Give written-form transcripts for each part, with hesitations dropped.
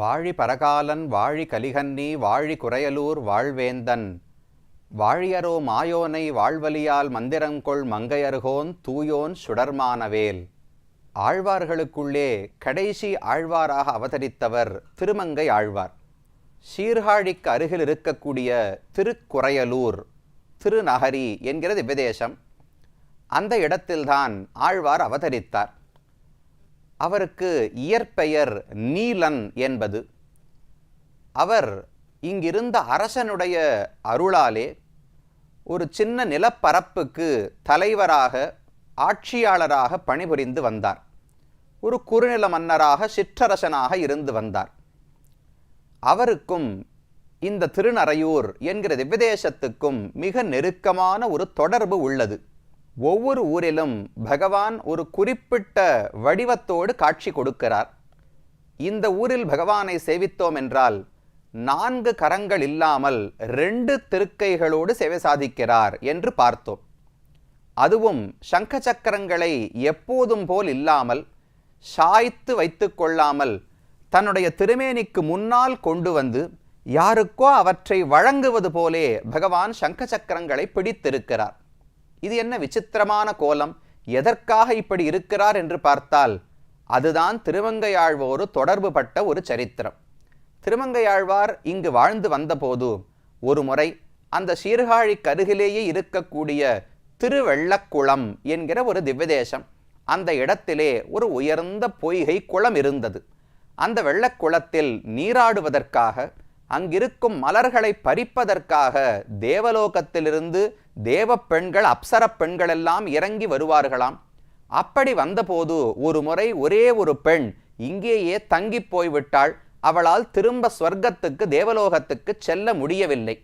வாழி பரகாலன் வாழி கலிகன்னி வாழி குறையலூர் வாழ்வேந்தன் வாழியரோ மாயோனை வாழ்வலியால் மந்திரங்கொள் மங்கையர்கோன் தூயோன் சுடர்மானவேல். ஆழ்வார்களுக்குள்ளே கடைசி ஆழ்வாராக அவதரித்தவர் திருமங்கை ஆழ்வார். சீர்காழிக்கு அருகில் இருக்கக்கூடிய திருக்குறையலூர் திருநகரி என்கிற திவ்யதேசம். அந்த இடத்தில்தான் ஆழ்வார் அவதரித்தார். அவருக்கு இயற்பெயர் நீலன் என்பது. அவர் இங்கிருந்த அரசனுடைய அருளாலே ஒரு சின்ன நிலப்பரப்புக்கு தலைவராக ஆட்சியாளராக பணிபுரிந்து வந்தார். ஒரு குறுநில மன்னராக சிற்றரசனாக இருந்து வந்தார். அவருக்கும் இந்த திருநறையூர் என்கிற திவ்யதேசத்துக்கும் மிக நெருக்கமான ஒரு தொடர்பு உள்ளது. ஒவ்வொரு ஊரிலும் பகவான் ஒரு குறிப்பிட்ட வடிவத்தோடு காட்சி கொடுக்கிறார். இந்த ஊரில் பகவானை சேவித்தோம் என்றால் 4 கரங்கள் இல்லாமல் 2 திருக்கைகளோடு சேவை சாதிக்கிறார் என்று பார்த்தோம். அதுவும் சங்க சக்கரங்களை எப்போதும் போல் இல்லாமல் சாய்த்து வைத்து கொள்ளாமல் தன்னுடைய திருமேனிக்கு முன்னால் கொண்டு வந்து யாருக்கோ அவற்றை வழங்குவது போலே பகவான் சங்க சக்கரங்களை பிடித்திருக்கிறார். இது என்ன விசித்திரமான கோலம், எதற்காக இப்படி இருக்கிறார் என்று பார்த்தால் அதுதான் திருமங்கையாழ்வோடு தொடர்பு பட்ட ஒரு சரித்திரம். திருமங்கையாழ்வார் இங்கு வாழ்ந்து வந்தபோது ஒரு முறை அந்த சீர்காழிக்கு அருகிலேயே இருக்கக்கூடிய திருவெள்ளக்குளம் என்கிற ஒரு திவ்யதேசம், அந்த இடத்திலே ஒரு உயர்ந்த பொய்கை குளம் இருந்தது. அந்த வெள்ளக்குளத்தில் நீராடுவதற்காக அங்கிருக்கும் மலர்களை பறிப்பதற்காக தேவலோகத்திலிருந்து தேவ பெண்கள் அப்சர பெண்கள் எல்லாம் இறங்கி வருவார்களாம். அப்படி வந்தபோது ஒரு முறை ஒரே ஒரு பெண் இங்கேயே தங்கி போய்விட்டாள். அவளால் திரும்ப ஸ்வர்க்கத்துக்கு தேவலோகத்துக்கு செல்ல முடியவில்லை.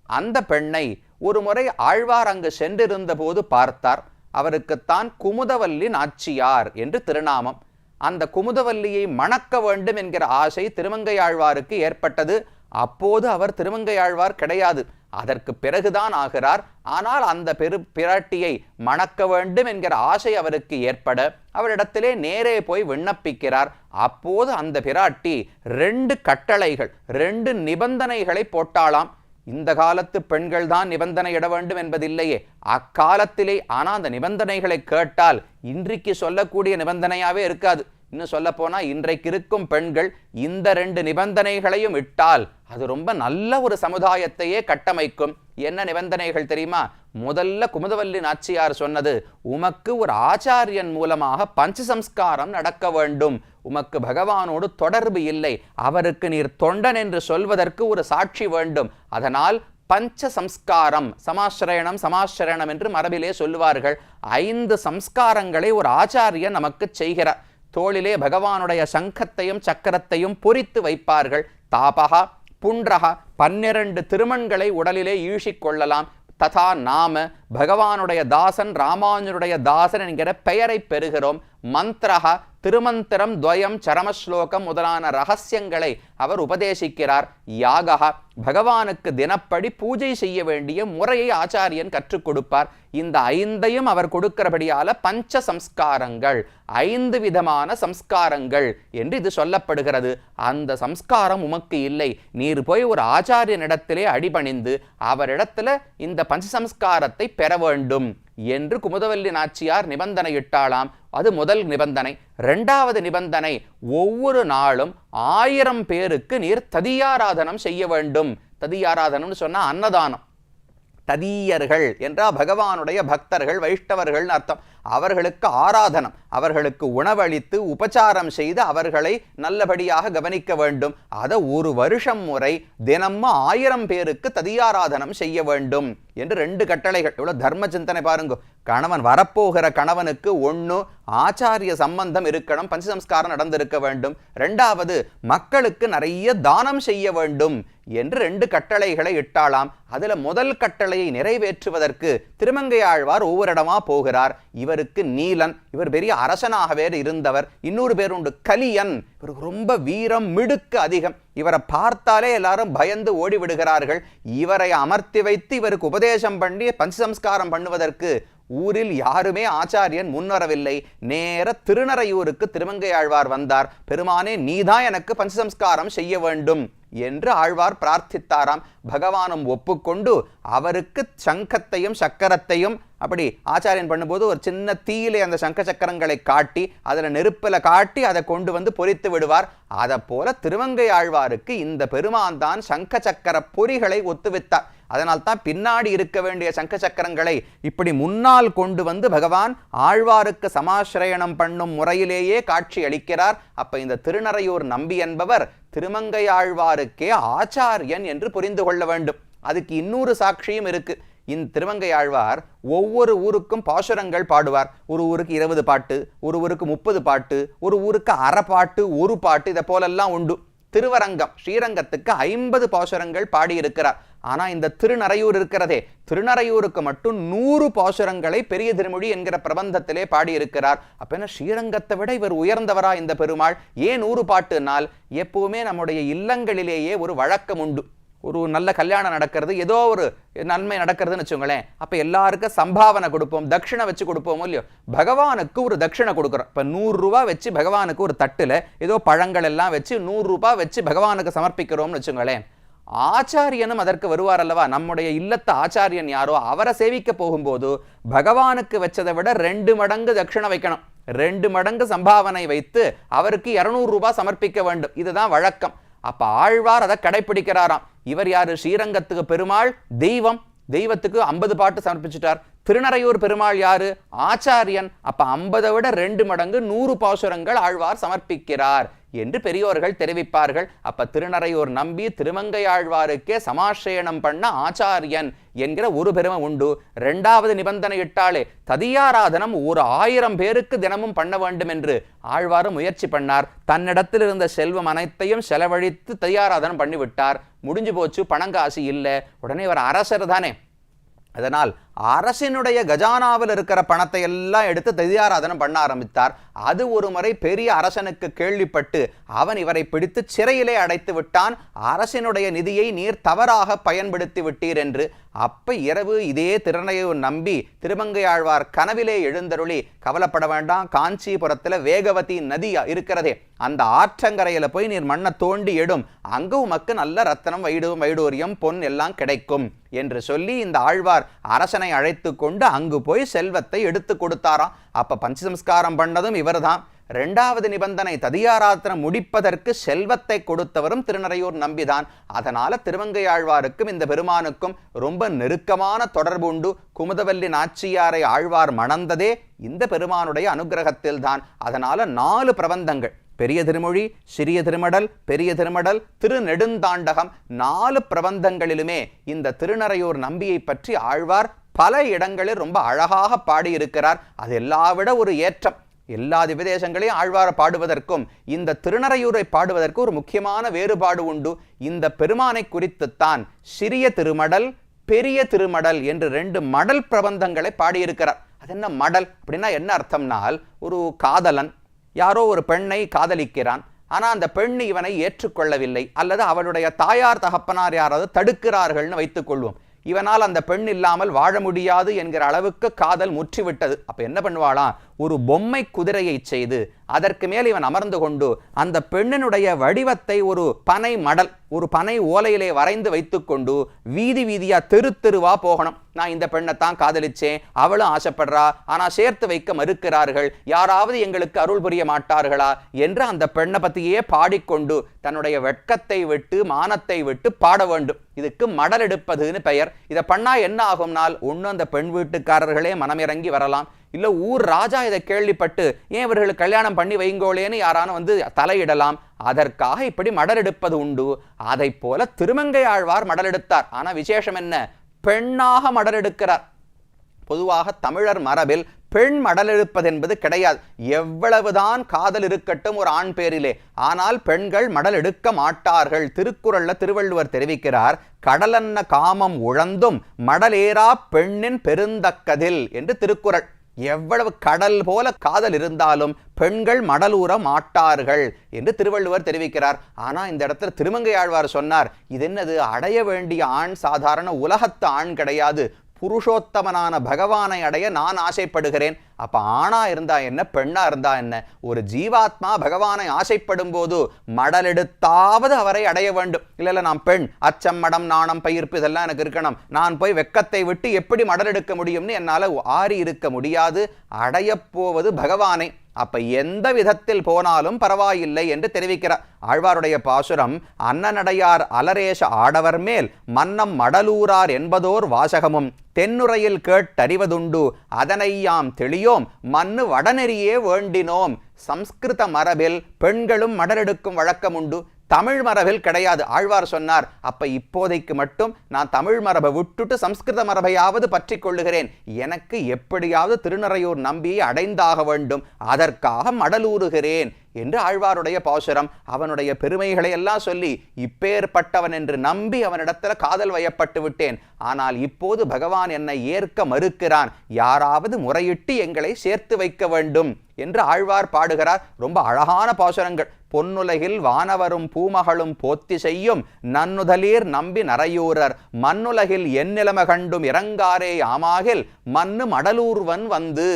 அந்த பெண்ணை ஒரு முறை ஆழ்வார் அங்கு சென்றிருந்த போது பார்த்தார். அவருக்குத்தான் குமுதவல்லி நாச்சியார் என்று திருநாமம். அந்த குமுதவல்லியை மணக்க வேண்டும் என்கிற ஆசை திருமங்கையாழ்வாருக்கு ஏற்பட்டது. அப்போது அவர் திருமங்கையாழ்வார் கிடையாது, அதற்கு பிறகுதான் ஆகிறார். ஆனால் அந்த பிராட்டியை மணக்க வேண்டும் என்கிற ஆசை அவருக்கு ஏற்பட அவரிடத்திலே நேரே போய் விண்ணப்பிக்கிறார். அப்போது அந்த பிராட்டி 2 கட்டளைகள் 2 நிபந்தனைகளை போட்டாளாம். இந்த காலத்து பெண்கள் தான் நிபந்தனை இட வேண்டும் என்பதில்லையே, அக்காலத்திலே. ஆனால் அந்த நிபந்தனைகளை கேட்டால் இன்றைக்கு சொல்லக்கூடிய நிபந்தனையாவே இருக்காது. இன்னும் சொல்ல போனா இன்றைக்கு இருக்கும் பெண்கள் இந்த 2 நிபந்தனைகளையும் இட்டால் அது ரொம்ப நல்ல ஒரு சமுதாயத்தையே கட்டமைக்கும். என்ன நிபந்தனைகள் தெரியுமா? முதல்ல குமுதவல்லி நாச்சியார் சொன்னது, உமக்கு ஒரு ஆச்சாரியன் மூலமாக பஞ்சசம்ஸ்காரம் நடக்க வேண்டும். உமக்கு பகவானோடு தொடர்பு இல்லை, அவருக்கு நீர் தொண்டன் என்று சொல்வதற்கு ஒரு சாட்சி வேண்டும். அதனால் பஞ்ச சம்ஸ்காரம், சமாசிரயணம் சமாசிரயணம் என்று மரபிலே சொல்லுவார்கள். 5 சம்ஸ்காரங்களை ஒரு ஆச்சாரியன் நமக்கு செய்கிறார். தோளிலே பகவானுடைய சங்கத்தையும் சக்கரத்தையும் பொறித்து வைப்பார்கள். தாபகா புன்றகா 12 திருமண்களை உடலிலே ஈழிக்கொள்ளலாம். ததா நாம பகவானுடைய தாசன் ராமானுஜருடைய தாசன் என்கிற பெயரை பெறுகிறோம். மந்திரகா திருமந்திரம் துவயம் சரமஸ்லோகம் முதலான ரகசியங்களை அவர் உபதேசிக்கிறார். யாகா பகவானுக்கு தினப்படி பூஜை செய்ய வேண்டிய முறையை ஆச்சாரியன் கற்றுக் கொடுப்பார். இந்த 5ஐயும் அவர் கொடுக்கிறபடியால பஞ்ச சம்ஸ்காரங்கள், 5 விதமான சம்ஸ்காரங்கள் என்று இது சொல்லப்படுகிறது. அந்த சம்ஸ்காரம் உமக்கு இல்லை, நீர் போய் ஒரு ஆச்சாரியனிடத்திலே அடிபணிந்து அவரிடத்துல இந்த பஞ்சசம்ஸ்காரத்தை பெற வேண்டும் என்று குமுதவல்லி நாச்சியார் நிபந்தனை இட்டாளாம். அது முதல் நிபந்தனை. 2வது நிபந்தனை, ஒவ்வொரு நாளும் 1000 பேருக்கு நீர் ததியாராதனம் செய்ய வேண்டும். ததியாராதனம்னு சொன்னா அன்னதானம். ததியர்கள் என்றால் பகவானுடைய பக்தர்கள், வைஷ்ணவர்கள் அர்த்தம். அவர்களுக்கு ஆராதனம், அவர்களுக்கு உணவளித்து உபச்சாரம் செய்து அவர்களை நல்லபடியாக கவனிக்க வேண்டும். அதை ஒரு வருஷம் முறை தினமும் 1000 பேருக்கு ததியாராதனம் செய்ய வேண்டும் என்று 2 கட்டளைகள். எவ்வளவு தர்ம சிந்தனை பாருங்க. கணவன் வரப்போகிற கணவனுக்கு 1 ஆச்சாரிய சம்பந்தம் இருக்கணும், பஞ்சசம்ஸ்காரம் நடந்திருக்க வேண்டும். 2வது மக்களுக்கு நிறைய தானம் செய்ய வேண்டும் என்று 2 கட்டளைகளை இட்டாளாம். அதுல முதல் கட்டளையை நிறைவேற்றுவதற்கு திருமங்கையாழ்வார் ஒவ்வொரு இடமா போகிறார். இவருக்கு நீலன், இவர் பெரிய அரசனாகவே இருந்தவர். இன்னொரு பேர் உண்டு கலியன், இவருக்கு ரொம்ப வீரம் மிடுக்கு அதிகம். இவரை பார்த்தாலே எல்லாரும் பயந்து ஓடி விடுகிறார்கள். இவரை அமர்த்தி வைத்து இவருக்கு உபதேசம் பண்ணி பஞ்சசம்ஸ்காரம் பண்ணுவதற்கு ஊரில் யாருமே ஆச்சாரியன் முன்வரவில்லை. நேர திருநறையூருக்கு திருமங்கையாழ்வார் வந்தார். பெருமானே, நீதான் எனக்கு பஞ்சசம்ஸ்காரம் செய்ய வேண்டும் என்று ஆழ்வார் பிரார்த்தித்தாராம். பகவானும் ஒப்புக்கொண்டு அவருக்கு சங்கத்தையும் சக்கரத்தையும் அப்படி ஆச்சாரியன் பண்ணும்போது ஒரு சின்ன தீயிலே அந்த சங்க சக்கரங்களை காட்டி அதில் நெருப்பில் காட்டி அதை கொண்டு வந்து பொறித்து விடுவார். அதை போல திருமங்கை ஆழ்வாருக்கு இந்த பெருமான் தான் சங்க சக்கர பொறிகளை ஒத்துவித்தார். அதனால் தான் பின்னாடி இருக்க வேண்டிய சங்க சக்கரங்களை இப்படி முன்னால் கொண்டு வந்து பகவான் ஆழ்வாருக்கு சமாசிரயணம் பண்ணும் முறையிலேயே காட்சி அளிக்கிறார். அப்ப இந்த திருநறையூர் நம்பி என்பவர் திருமங்கையாழ்வாருக்கே ஆச்சாரியன் என்று புரிந்து கொள்ள வேண்டும். அதுக்கு இன்னொரு சாட்சியும் இருக்கு. இந்த திருமங்கையாழ்வார் ஒவ்வொரு ஊருக்கும் பாசுரங்கள் பாடுவார். ஒரு ஊருக்கு 20 பாட்டு, ஒரு ஊருக்கு 30 பாட்டு, ஒரு ஊருக்கு அரை பாட்டு, ஒரு பாட்டு, இதை போலெல்லாம் உண்டு. திருவரங்கம் ஸ்ரீரங்கத்துக்கு 50 பாசுரங்கள் பாடியிருக்கிறார். ஆனா இந்த திருநறையூர் இருக்கிறதே, திருநறையூருக்கு மட்டும் 100 பாசுரங்களை பெரிய திருமொழி என்கிற பிரபந்தத்திலே பாடியிருக்கிறார். அப்ப என்ன, ஸ்ரீரங்கத்தை விட இவர் உயர்ந்தவரா இந்த பெருமாள்? ஏன் 100 பாட்டுனால், எப்பவுமே நம்முடைய இல்லங்களிலேயே ஒரு வழக்கம் உண்டு. ஒரு நல்ல கல்யாணம் நடக்கிறது, ஏதோ ஒரு நன்மை நடக்கிறதுன்னு வச்சுங்களேன், அப்ப எல்லாருக்கும் சம்பாவனை கொடுப்போம், தட்சிணை வச்சு கொடுப்போம் இல்லையோ. பகவானுக்கு ஒரு தட்சிணை கொடுக்குறோம். இப்ப 100 ரூபாய் வச்சு பகவானுக்கு ஒரு தட்டுல ஏதோ பழங்கள் எல்லாம் வச்சு 100 ரூபாய் வச்சு பகவானுக்கு சமர்ப்பிக்கிறோம்னு வச்சுங்களேன். ஆச்சாரியனும் அதற்கு வருவார் அல்லவா. நம்முடைய இல்லத்து ஆச்சாரியன் யாரோ அவரை சேவிக்க போகும்போது பகவானுக்கு வச்சதை விட 2 மடங்கு தட்சிணை வைக்கணும். 2 மடங்கு சம்பாவனை வைத்து அவருக்கு 200 ரூபாய் சமர்ப்பிக்க வேண்டும். இதுதான் வழக்கம். அப்ப ஆழ்வார் அதை கடைபிடிக்கிறாராம். இவர் யாரு? ஸ்ரீரங்கத்துக்கு பெருமாள் தெய்வம். தெய்வத்துக்கு 50 பாட்டு சமர்ப்பிச்சுட்டார். திருநறையூர் பெருமாள் யாரு? ஆச்சாரியன். அப்ப 50 விட 2 மடங்கு 100 பாசுரங்கள் ஆழ்வார் சமர்ப்பிக்கிறார் என்று பெரியோர்கள் தெரிவிப்பார்கள். அப்ப திருநறையூர் நம்பி திருமங்கையாழ்வாருக்கே சமாசயனம் பண்ண ஆச்சாரியன் என்கிற ஒரு பெருமை உண்டு. 2வது நிபந்தனை இட்டாலே ததியாராதனம் 1000 பேருக்கு தினமும் பண்ண வேண்டும் என்று ஆழ்வாரும் முயற்சி பண்ணார். தன்னிடத்தில் இருந்த செல்வம் அனைத்தையும் செலவழித்து ததியாராதனம் பண்ணிவிட்டார். முடிஞ்சு போச்சு, பணங்காசு இல்லை. உடனே ஒரு அரசர் தானே, அதனால் அரசினுடைய கஜானாவில் இருக்கிற பணத்தை எல்லாம் எடுத்து ததியாராதனம் பண்ண ஆரம்பித்தார். அது ஒரு முறை பெரிய அரசனுக்கு கேள்விப்பட்டு அவன் இவரை பிடித்து சிறையிலே அடைத்து விட்டான். அரசினுடைய நிதியை நீர் தவறாக பயன்படுத்தி விட்டீர் என்று. அப்ப இரவு இதே திருநறையூர் நம்பி திருமங்கையாழ்வார் கனவிலே எழுந்தருளி, கவலைப்பட வேண்டாம், காஞ்சிபுரத்துல வேகவதி நதி இருக்கிறதே, அந்த ஆற்றங்கரையில போய் நீர் மண்ணை தோண்டி எடும், அங்கு உமக்கு நல்ல ரத்தனம் வைடூரியம் பொன் எல்லாம் கிடைக்கும் என்று சொல்லி இந்த ஆழ்வார் அரசனை அழைத்து கொண்டு அங்கு போய் செல்வத்தை எடுத்து கொடுத்தாராம். அப்ப பஞ்சசம்ஸ்காரம் பண்ணதும் இவர்தான். 2வது நிபந்தனை ததியாராதனம் முடிப்பதற்கு செல்வத்தை கொடுத்தவரும் திருநறையூர் நம்பிதான். அதனால திருமங்கையாழ்வாருக்கும் இந்த பெருமானுக்கும் ரொம்ப நெருக்கமான தொடர்பு உண்டு. குமுதவல்லி நாச்சியாரை ஆழ்வார் மணந்ததே இந்த பெருமானுடைய அனுகிரகத்தில் தான். அதனால 4 பிரபந்தங்கள், பெரிய திருமொழி, சிறிய திருமடல், பெரிய திருமடல், திருநெடுந்தாண்டகம், 4 பிரபந்தங்களிலுமே இந்த திருநறையூர் நம்பியை பற்றி ஆழ்வார் பல இடங்களில் ரொம்ப அழகாக பாடியிருக்கிறார். அது எல்லாவிட ஒரு ஏற்றம். எல்லா திவ்யதேசங்களையும் ஆழ்வார பாடுவதற்கும் இந்த திருநறையூரை பாடுவதற்கு ஒரு முக்கியமான வேறுபாடு உண்டு. இந்த பெருமானை குறித்துத்தான் சிறிய திருமடல், பெரிய திருமடல் என்று 2 மடல் பிரபந்தங்களை பாடியிருக்கிறார். அது என்ன மடல் அப்படின்னா என்ன அர்த்தம்னால், ஒரு காதலன் யாரோ ஒரு பெண்ணை காதலிக்கிறான். ஆனா அந்த பெண் இவனை ஏற்றுக்கொள்ளவில்லை, அல்லது அவளுடைய தாயார் தகப்பனார் யாராவது தடுக்கிறார்கள்னு வைத்துக் கொள்வோம். இவனால் அந்த பெண் இல்லாமல் வாழ முடியாது என்கிற அளவுக்கு காதல் முற்றிவிட்டது. அப்ப என்ன பண்ணுவாளாம், ஒரு பொம்மை குதிரையை செய்து அதற்கு மேல் இவன் அமர்ந்து கொண்டு அந்த பெண்ணினுடைய வடிவத்தை ஒரு பனை மடல், ஒரு பனை ஓலையிலே வரைந்து வைத்துக்கொண்டு வீதி வீதியா தெரு தெருவா போகணும். நான் இந்த பெண்ணைத்தான் காதலிச்சேன், அவளும் ஆசைப்படுறா, ஆனா சேர்த்து வைக்க மறுக்கிறார்கள், யாராவது எங்களுக்கு அருள் புரிய மாட்டார்களா என்று அந்த பெண்ணை பத்தியே பாடிக்கொண்டு தன்னுடைய வெட்கத்தை விட்டு மானத்தை விட்டு பாட வேண்டும். இதுக்கு மடல் எடுப்பதுன்னு பெயர். இதை பண்ணா என்ன ஆகும்னால், ஒண்ணு அந்த பெண் வீட்டுக்காரர்களே மனமிறங்கி வரலாம், இல்ல ஊர் ராஜா இதை கேள்விப்பட்டு ஏன் இவர்களுக்கு கல்யாணம் பண்ணி வைங்கோளேன்னு யாரான வந்து தலையிடலாம். அதற்காக இப்படி மடல் எடுப்பது உண்டு. அதை போல திருமங்கையாழ்வார் மடல் எடுத்தார். ஆனா விசேஷம் என்ன, பெண்ணாக மடல் எடுக்கிறார். பொதுவாக தமிழர் மரபில் பெண் மடல் எடுப்பது என்பது கிடையாது. எவ்வளவுதான் காதல் இருக்கட்டும் ஒரு ஆண் பேரிலே, ஆனால் பெண்கள் மடல் எடுக்க மாட்டார்கள். திருக்குறள்ல திருவள்ளுவர் தெரிவிக்கிறார், கடலன்ன காமம் உழந்தும் மடலேரா பெண்ணின் பெருந்தக்கதில் என்று திருக்குறள். எவ்வளவு கடல் போல காதல் இருந்தாலும் பெண்கள் மடலூற மாட்டார்கள் என்று திருவள்ளுவர் தெரிவிக்கிறார். ஆனா இந்த இடத்துல திருமங்கையாழ்வார் சொன்னார், இது என்னது, அடைய வேண்டிய ஆண் சாதாரண உலகத்து ஆண் கிடையாது, புருஷோத்தமனான பகவானை அடைய நான் ஆசைப்படுகிறேன். அப்ப ஆணா இருந்தா என்ன, பெண்ணா இருந்தா என்ன, ஒரு ஜீவாத்மா பகவானை ஆசைப்படும் போது மடலெடுத்தாவது அவரை அடைய வேண்டும். இல்ல நான் பெண், அச்சம் மடம் நாணம் பயிர்ப்பு இதெல்லாம் எனக்கு இருக்கணும், நான் போய் வெக்கத்தை விட்டு எப்படி மடலெடுக்க முடியும்னு என்னால ஆறி இருக்க முடியாது. அடைய போவது பகவானை. அப்ப எந்த விதத்தில் போனாலும் பரவாயில்லை என்று தெரிவிக்கிறார். ஆழ்வாருடைய பாசுரம், அன்னநடையார் அலரேஷ ஆடவர் மேல் மன்னம் மடலூரார் என்பதோர் வாசகமும் தென்னுரையில் கேட்டறிவதுண்டு அதனை யாம் தெளியோம் மண்ணு வடநெறியே வேண்டினோம். சம்ஸ்கிருத மரபில் பெண்களும் மடலெடுக்கும் வழக்கம் உண்டு, தமிழ் மரபில் கிடையாது. ஆழ்வார் சொன்னார், அப்ப இப்போதைக்கு மட்டும் நான் தமிழ் மரபை விட்டுட்டு சம்ஸ்கிருத மரபையாவது பற்றி கொள்ளுகிறேன். எனக்கு எப்படியாவது திருநறையூர் நம்பியை அடைந்தாக வேண்டும், அதற்காக மடலூறுகிறேன் என்று ஆழ்வாருடைய பாசுரம். அவனுடைய பெருமைகளை எல்லாம் சொல்லி இப்பேற்பட்டவன் என்று நம்பி அவனிடத்துல காதல் வயப்பட்டு விட்டேன். ஆனால் இப்போது பகவான் என்னை ஏற்க மறுக்கிறான், யாராவது முறையிட்டு எங்களை சேர்த்து வைக்க வேண்டும் என்று ஆழ்வார் பாடுகிறார். ரொம்ப அழகான பாசுரங்கள். பொன்னுலகில் வானவரும் பூமகளும் போத்தி செய்யும் நன்னுதலீர் நம்பி நரையூரர் மண்ணுலகில் எந்நிலம கண்டும் இறங்காரே ஆமாகில் மண்ணு மடலூர்வன் வந்து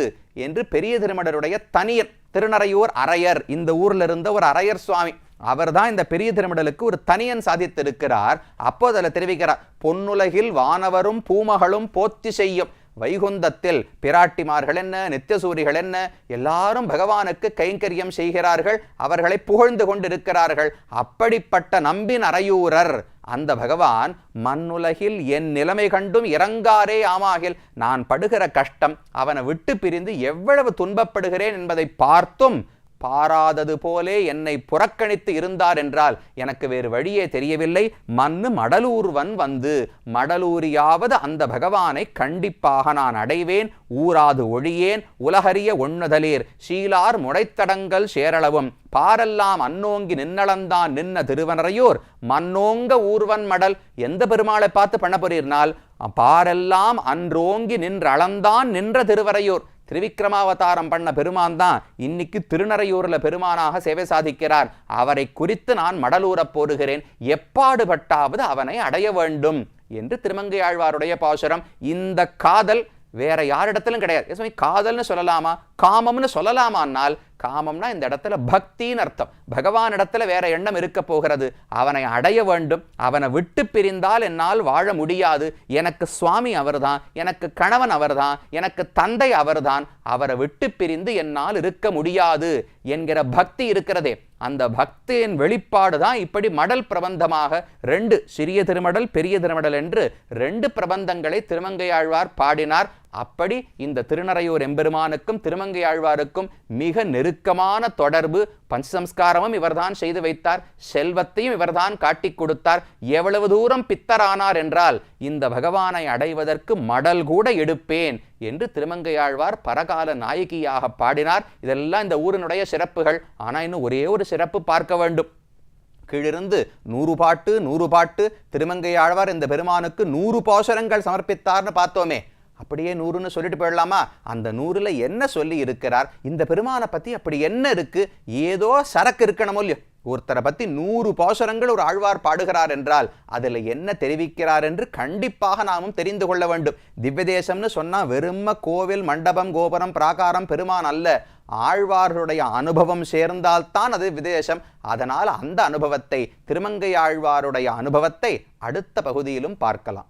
என்று பெரிய திருமடருடைய தனியர். திருநறையூர் அரையர், இந்த ஊர்ல இருந்த ஒரு அரையர் சுவாமி, அவர் தான் இந்த பெரிய திருமடலுக்கு ஒரு தனியன் சாதித்திருக்கிறார். அப்போ அதில் தெரிவிக்கிறார், பொன்னுலகில் வானவரும் பூமகளும் போத்தி செய்யும். வைகுந்தத்தில் பிராட்டிமார்கள் என்ன, நித்தியசூரிகள் என்ன, எல்லாரும் பகவானுக்கு கைங்கரியம் செய்கிறார்கள், அவர்களை புகழ்ந்து கொண்டிருக்கிறார்கள். அப்படிப்பட்ட நம்பின் அரையூரர் அந்த பகவான் மண்ணுலகில் என் நிலைமை கண்டும் இறங்காரே ஆமாகில், நான் படுகிற கஷ்டம், அவனை விட்டு பிரிந்து எவ்வளவு துன்பப்படுகிறேன் என்பதை பார்த்தும் பாராதது போலே என்னை புறக்கணித்து இருந்தார் என்றால் எனக்கு வேறு வழியே தெரியவில்லை. மண்ணு மடலூர்வன் வந்து, மடலூரியாவது அந்த பகவானை கண்டிப்பாக நான் அடைவேன், ஊராது ஒழியேன் உலகறிய ஒண்ணுதலீர் சீலார் முடைத்தடங்கள் சேரளவும் பாரெல்லாம் அன்னோங்கி நின்னளந்தான் நின்ன திருவனரையூர் மன்னோங்க ஊர்வன் மடல். எந்த பெருமாளை பார்த்து பண்ண போறீர்னால், பாரெல்லாம் அன்றோங்கி நின்றளந்தான் நின்ற திருவரையூர், திருவிக்கிரமாவதாரம் பண்ண பெருமான் தான் இன்னைக்கு திருநறையூர்ல பெருமானாக சேவை சாதிக்கிறார். அவரை குறித்து நான் மடலூரப் போடுகிறேன், எப்பாடுபட்டாவது அவனை அடைய வேண்டும் என்று திருமங்கை ஆழ்வாருடைய பாசுரம். இந்த காதல் வேற யாரிடத்திலும் கிடையாது. காதல்னு சொல்லலாமா, காமம்னு சொல்லலாமான்னால், காமம்னா இந்த இடத்துல பக்தின்னு அர்த்தம். பகவான் இடத்துல வேற எண்ணம் இருக்க போகிறது, அவனை அடைய வேண்டும், அவனை விட்டு பிரிந்தால் என்னால் வாழ முடியாது, எனக்கு சுவாமி அவர்தான், எனக்கு கணவன் அவர்தான், எனக்கு தந்தை அவர்தான், அவரை விட்டு பிரிந்து என்னால் இருக்க முடியாது என்கிற பக்தி இருக்கிறதே, அந்த பக்தியின் வெளிப்பாடு தான் இப்படி மடல் பிரபந்தமாக ரெண்டு, சிறிய திருமடல் பெரிய திருமடல் என்று ரெண்டு பிரபந்தங்களை திருமங்கையாழ்வார் பாடினார். அப்படி இந்த திருநறையூர் எம்பெருமானுக்கும் திருமங்கையாழ்வாருக்கும் மிக நெருக்கமான தொடர்பு. பஞ்சசம்ஸ்காரமும் இவர்தான் செய்து வைத்தார், செல்வத்தையும் இவர்தான் காட்டிக் கொடுத்தார். எவ்வளவு தூரம் பித்தரானார் என்றால், இந்த பகவானை அடைவதற்கு மடல் கூட எடுப்பேன் என்று திருமங்கையாழ்வார் பரகால நாயகியாக பாடினார். இதெல்லாம் இந்த ஊரினுடைய சிறப்புகள். ஆனால் இன்னும் ஒரே ஒரு சிறப்பு பார்க்க வேண்டும். கீழிருந்து 100 பாட்டு 100 பாட்டு திருமங்கையாழ்வார் இந்த பெருமானுக்கு 100 பாசுரங்கள் சமர்ப்பித்தார்னு பார்த்தோமே, அப்படியே 100ன்னு சொல்லிட்டு போயிடலாமா? அந்த 100ல் என்ன சொல்லி இருக்கிறார், இந்த பெருமானை பத்தி அப்படி என்ன இருக்கு, ஏதோ சரக்கு இருக்கணுமோ இல்லையோ. ஒருத்தரை பத்தி 100 பாசுரங்கள் ஒரு ஆழ்வார் பாடுகிறார் என்றால் அதில் என்ன தெரிவிக்கிறார் என்று கண்டிப்பாக நாமும் தெரிந்து கொள்ள வேண்டும். திவ்ய தேசம்னு சொன்னா வெறும கோவில் மண்டபம் கோபுரம் பிராகாரம் பெருமான் அல்ல, ஆழ்வார்களுடைய அனுபவம் சேர்ந்தால்தான் அது விதேசம். அதனால் அந்த அனுபவத்தை, திருமங்கை ஆழ்வாருடைய அனுபவத்தை அடுத்த பகுதியிலும் பார்க்கலாம்.